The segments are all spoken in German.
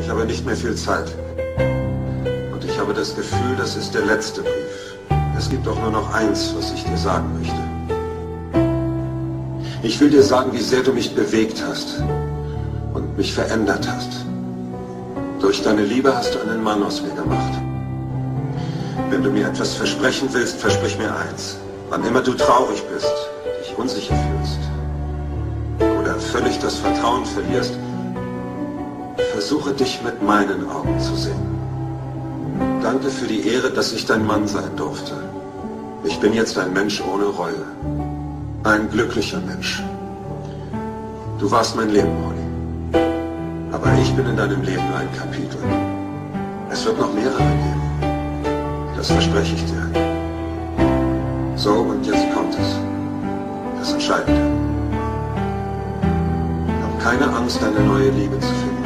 Ich habe nicht mehr viel Zeit. Und ich habe das Gefühl, das ist der letzte Brief. Es gibt auch nur noch eins, was ich dir sagen möchte. Ich will dir sagen, wie sehr du mich bewegt hast und mich verändert hast. Durch deine Liebe hast du einen Mann aus mir gemacht. Wenn du mir etwas versprechen willst, versprich mir eins. Wann immer du traurig bist, dich unsicher fühlst oder völlig das Vertrauen verlierst, versuche dich mit meinen Augen zu sehen. Danke für die Ehre, dass ich dein Mann sein durfte. Ich bin jetzt ein Mensch ohne Reue. Ein glücklicher Mensch. Du warst mein Leben, Molly. Aber ich bin in deinem Leben ein Kapitel. Es wird noch mehrere geben. Das verspreche ich dir. So, und jetzt kommt es. Das Entscheidende. Hab keine Angst, eine neue Liebe zu finden.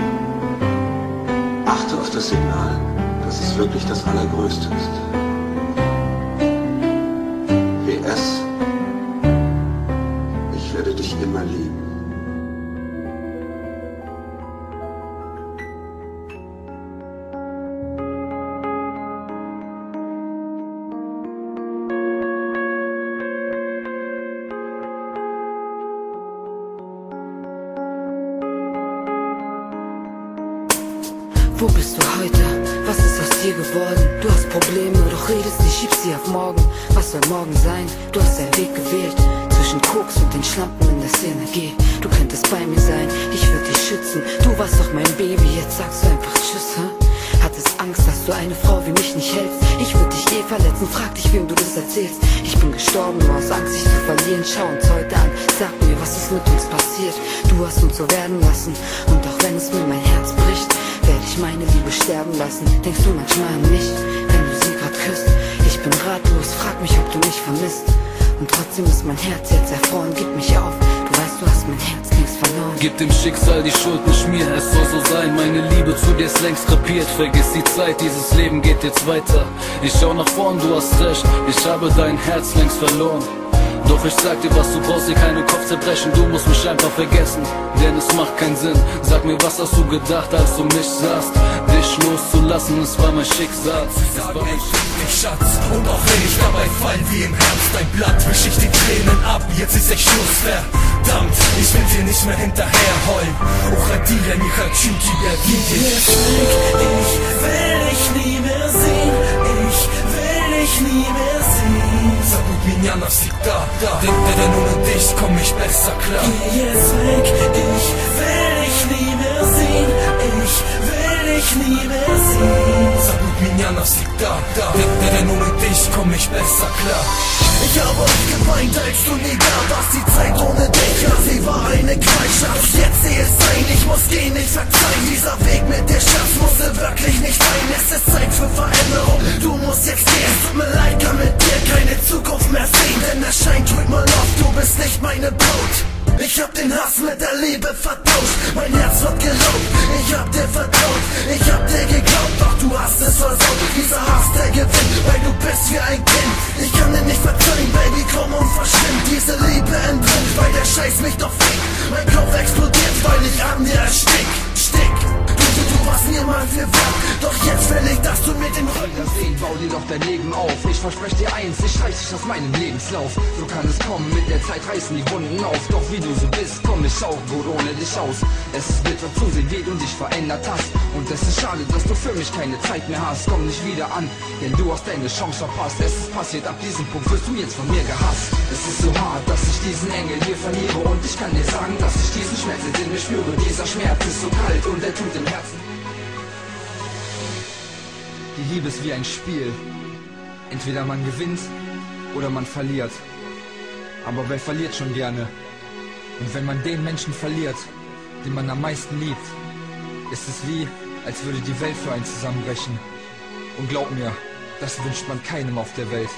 Achte auf das Signal, dass es wirklich das Allergrößte ist. PS. Ich werde dich immer lieben. Wo bist du heute? Was ist aus dir geworden? Du hast Probleme, doch redest nicht, schiebst sie auf morgen. Was soll morgen sein? Du hast deinen Weg gewählt. Zwischen Koks und den Schlampen in der Szene. Geh, du könntest bei mir sein, ich würde dich schützen. Du warst doch mein Baby, jetzt sagst du einfach Tschüss, hä? Hattest Angst, dass du eine Frau wie mich nicht hältst. Ich würde dich verletzen, frag dich, wem du das erzählst. Ich bin gestorben, nur aus Angst, dich zu verlieren. Schau uns heute an, sag mir, was ist mit uns passiert? Du hast uns so werden lassen, und auch wenn es mir mein Herz bricht, werde ich meine Liebe sterben lassen. Denkst du manchmal an mich, wenn du sie grad küsst? Ich bin ratlos, frag mich, ob du mich vermisst. Und trotzdem ist mein Herz jetzt erfroren, gib mich auf. Du weißt, du hast mein Herz längst verloren. Gib dem Schicksal die Schuld, nicht mir, es soll so sein. Meine Liebe zu dir ist längst krepiert. Vergiss die Zeit, dieses Leben geht jetzt weiter. Ich schau nach vorn, du hast recht, ich habe dein Herz längst verloren. Doch ich sag dir, was du brauchst, dir keinen Kopf zerbrechen. Du musst mich einfach vergessen, denn es macht keinen Sinn. Sag mir, was hast du gedacht, als du mich sahst? Dich loszulassen, es war mein Schicksal. Ich Schatz, und auch wenn ich dabei fall wie im Herbst ein Blatt, wisch ich die Tränen ab, jetzt ist echt Schluss, verdammt, ich will dir nicht mehr hinterherheulen. Ukhadila, nie хочу тебя видеть. Ich will dich nie mehr sehen, ich will dich nie mehr sehen. Забудь меня навсегда, denn ohne dich komm ich besser klar. Geh jetzt weg, ich will dich nie mehr sehen, ich will dich nie mehr sehen. Забудь меня навсегда, denn ohne dich komm ich besser klar. Ich habe oft geweint, als du nie da warst. Die Zeit ohne dich, ja, sie war eine Qualschaft. Jetzt sehe es ein, ich muss gehen, ich verzeihen. Dieser Weg mit dir, Schatz, musste wirklich nicht sein. Es ist Zeit für Veränderung, du musst jetzt gehen. Tut mir leid, kann mit dir keine Zukunft mehr sehen. Denn es scheint, tut mir leid, du bist nicht meine Braut. Ich hab den Hass mit der Liebe vertauscht. Mein Herz wird geraubt, ich hab dir vertraut. Ich hab dir geglaubt, doch du hast es versaut. Dieser Hass, der gewinnt, weil du bist wie ein Kind. Ich kann dir nicht verzeihen, Baby, komm und verschwind. Diese Liebe entbrennt, weil der Scheiß mich doch fickt. Mein Kopf explodiert, weil ich an dir erstick. Du warst mir mal viel wert, doch jetzt will ich, dass du mir den Rücken sehen, bau dir doch dein Leben auf. Ich verspreche dir eins, ich reiß dich aus meinem Lebenslauf. So kann es kommen, mit der Zeit reißen die Wunden auf. Doch wie du so bist, komm ich auch gut ohne dich aus. Es ist bitter zu sehen, wie du dich verändert hast. Und es ist schade, dass du für mich keine Zeit mehr hast. Komm nicht wieder an, denn du hast deine Chance verpasst. Es ist passiert, ab diesem Punkt wirst du jetzt von mir gehasst. Es ist so hart, dass ich diesen Engel hier verliere. Und ich kann dir sagen, dass ich diesen Schmerz in mir spüre. Dieser Schmerz ist so kalt und er tut im Herzen. Die Liebe ist wie ein Spiel. Entweder man gewinnt oder man verliert. Aber wer verliert schon gerne? Und wenn man den Menschen verliert, den man am meisten liebt, ist es wie, als würde die Welt für einen zusammenbrechen. Und glaub mir, das wünscht man keinem auf der Welt.